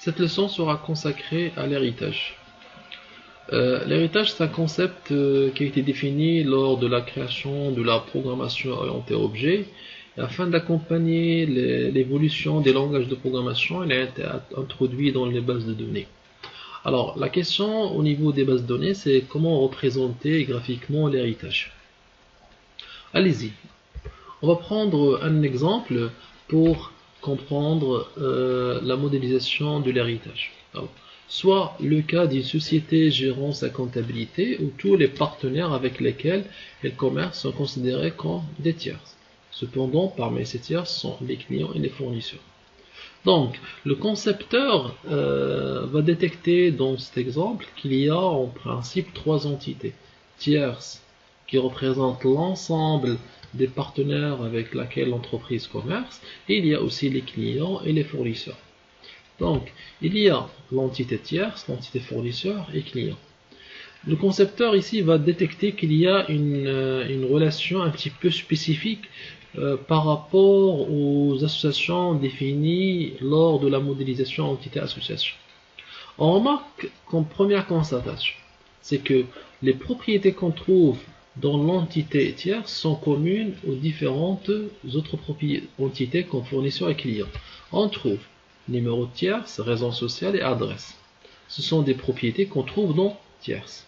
Cette leçon sera consacrée à l'héritage. L'héritage, c'est un concept qui a été défini lors de la création de la programmation orientée objet. Et afin d'accompagner l'évolution des langages de programmation, il a été introduit dans les bases de données. Alors, la question au niveau des bases de données, c'est comment représenter graphiquement l'héritage. Allez-y. On va prendre un exemple pour comprendre la modélisation de l'héritage. Soit le cas d'une société gérant sa comptabilité où tous les partenaires avec lesquels elle commerce sont considérés comme des tiers. Cependant, parmi ces tiers sont les clients et les fournisseurs. Donc, le concepteur va détecter dans cet exemple qu'il y a en principe trois entités. Tierces, qui représentent l'ensemble des partenaires avec lesquels l'entreprise commerce, et il y a aussi les clients et les fournisseurs. Donc, il y a l'entité tierce, l'entité fournisseur et client. Le concepteur ici va détecter qu'il y a une relation un petit peu spécifique par rapport aux associations définies lors de la modélisation entité-association. On remarque comme première constatation, c'est que les propriétés qu'on trouve dans l'entité tierce sont communes aux différentes autres entités comme fournisseurs et clients. On trouve numéro de tierce, raison sociale et adresse. Ce sont des propriétés qu'on trouve dans tierce.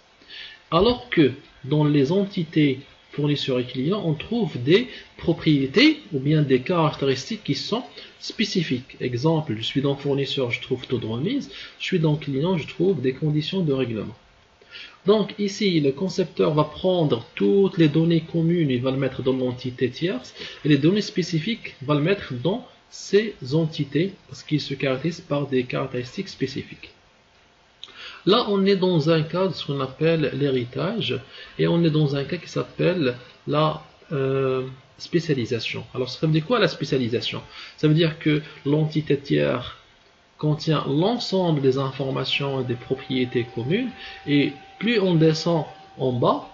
Alors que dans les entités fournisseurs et clients, on trouve des propriétés ou bien des caractéristiques qui sont spécifiques. Exemple, je suis dans fournisseur, je trouve taux de remise, je suis dans client, je trouve des conditions de règlement. Donc ici, le concepteur va prendre toutes les données communes, il va le mettre dans l'entité tierce, et les données spécifiques, va le mettre dans ces entités, parce qu'ils se caractérisent par des caractéristiques spécifiques. Là, on est dans un cas de ce qu'on appelle l'héritage, et on est dans un cas qui s'appelle la spécialisation. Alors, ça veut dire quoi la spécialisation? Ça veut dire que l'entité tiers contient l'ensemble des informations et des propriétés communes, et plus on descend en bas,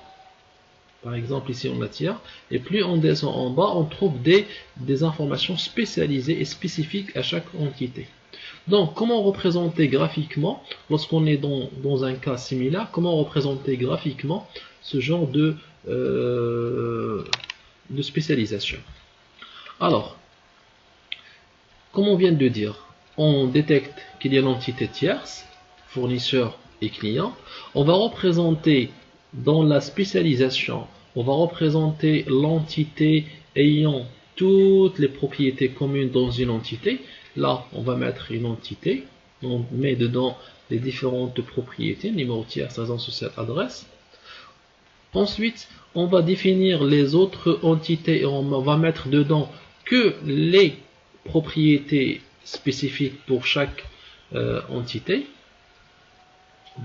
par exemple ici on a tiers, et plus on descend en bas, on trouve des informations spécialisées et spécifiques à chaque entité. Donc, comment représenter graphiquement, lorsqu'on est dans un cas similaire, comment représenter graphiquement ce genre de spécialisation? Alors, comme on vient de dire, on détecte qu'il y a l'entité tierce, fournisseur et client. On va représenter dans la spécialisation, on va représenter l'entité ayant toutes les propriétés communes dans une entité. Là, on va mettre une entité, on met dedans les différentes propriétés, numéro tierce, raison sociale, adresse. Ensuite, on va définir les autres entités et on va mettre dedans que les propriétés spécifiques pour chaque entité.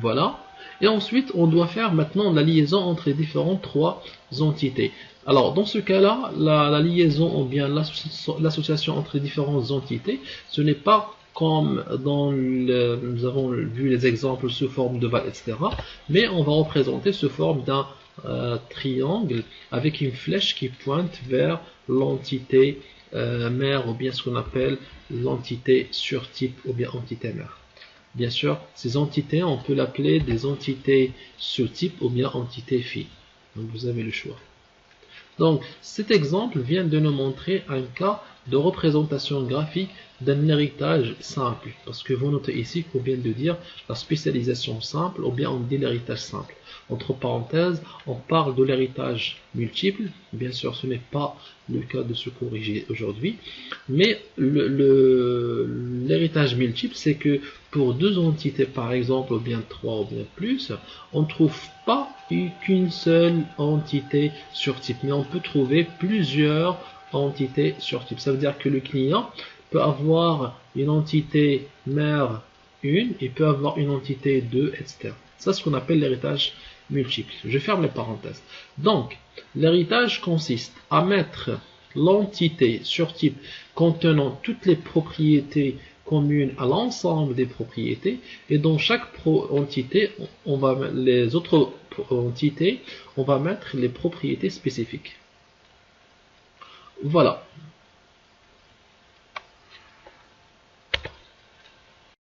Voilà. Et ensuite, on doit faire maintenant la liaison entre les différentes trois entités. Alors, dans ce cas-là, la liaison ou bien l'association entre les différentes entités, ce n'est pas comme nous avons vu les exemples sous forme de val, etc. Mais on va représenter sous forme d'un triangle avec une flèche qui pointe vers l'entité mère ou bien ce qu'on appelle l'entité surtype ou bien entité mère. Bien sûr, ces entités, on peut l'appeler des entités sous-type ou bien entités phi. Donc vous avez le choix. Donc cet exemple vient de nous montrer un cas de représentation graphique d'un héritage simple. Parce que vous notez ici qu'on vient de dire la spécialisation simple ou bien on dit l'héritage simple. Entre parenthèses, on parle de l'héritage multiple. Bien sûr, ce n'est pas le cas de se corriger aujourd'hui. Mais l'héritage multiple, c'est que pour deux entités, par exemple, ou bien trois ou bien plus, on ne trouve pas qu'une seule entité sur type. Mais on peut trouver plusieurs entités sur type. Ça veut dire que le client peut avoir une entité mère 1, il peut avoir une entité 2, etc. Ça, c'est ce qu'on appelle l'héritage multiple. Je ferme les parenthèses. Donc, l'héritage consiste à mettre l'entité sur type contenant toutes les propriétés communes à l'ensemble des propriétés, et dans chaque entité, les autres entités, on va mettre les propriétés spécifiques. Voilà.